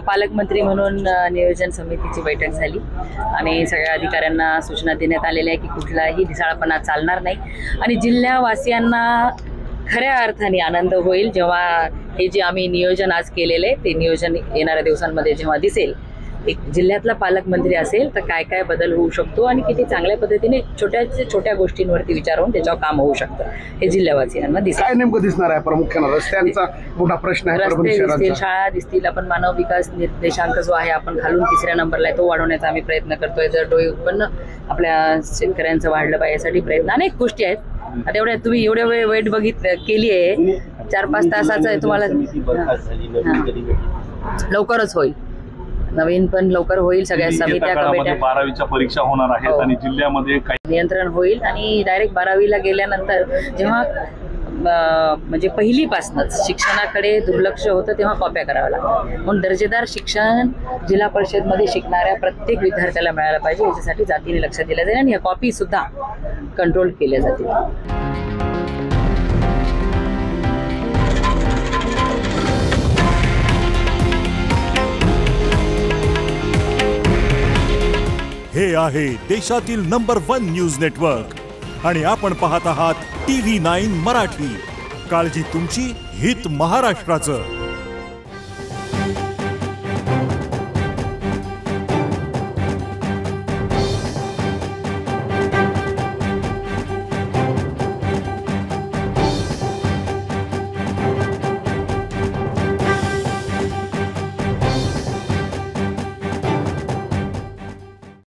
पालकमंत्री म्हणून नियोजन समितीची बैठक झाली आणि सगळ्या अधिकाऱ्यांना सूचना देण्यात आलेल्या आहे की कुठलाही ढिसाळपणा चालणार नाही आणि जिल्हावासियांना खऱ्या अर्थाने आनंद होईल जेव्हा हे जे आम्ही नियोजन आज केलेलं आहे ते नियोजन येणाऱ्या दिवसांमध्ये जेव्हा दिसेल, एक जिल्ह्यातला पालकमंत्री असेल तर काय काय बदल होऊ शकतो आणि किती चांगल्या पद्धतीने छोट्या गोष्टींवरती विचार होऊन त्याच्यावर काम होऊ शकतं हे जिल्हावासियांना दिसेल. काय नेमकं दिसणार आहे प्रामुख्याने? रस्त्यांचा मोठा प्रश्न आहे. रस्ते दिसतील, शाळा दिसतील. आपण मानव विकास निर्देशांक जो आहे आपण खालून 3ऱ्या नंबरला आहे तो वाढवण्याचा आम्ही प्रयत्न करतोय. जर डोळे उत्पन्न आपल्या शेतकऱ्यांचं वाढलं पाहिजे यासाठी प्रयत्न अनेक गोष्टी आहेत. आता एवढ्या तुम्ही एवढ्या वेळ वेट केली आहे, 4-5 तासाचं आहे. तुम्हाला लवकरच होईल, नवीन पण लवकर होईल. सगळ्या समित्या कमिट्या 12वीच्या परीक्षा होणार आहेत आणि जिल्ह्यामध्ये नियंत्रण होईल आणि डायरेक्ट 12वीला गेल्यानंतर जेव्हा म्हणजे पहिलीपासूनच शिक्षणाकडे दुर्लक्ष होतं तेव्हा कॉप्या कराव्या लागतात. म्हणून दर्जेदार शिक्षण जिल्हा परिषदमध्ये शिकणाऱ्या प्रत्येक विद्यार्थ्याला मिळायला पाहिजे याच्यासाठी जातीने लक्ष दिलं जाईल आणि ह्या कॉपी सुद्धा कंट्रोल केल्या जातील. हे आहे देशातील नंबर 1 न्यूज नेटवर्क आणि आपण पाहत आहात TV9 मराठी. काळजी तुमची, हित महाराष्ट्राचं.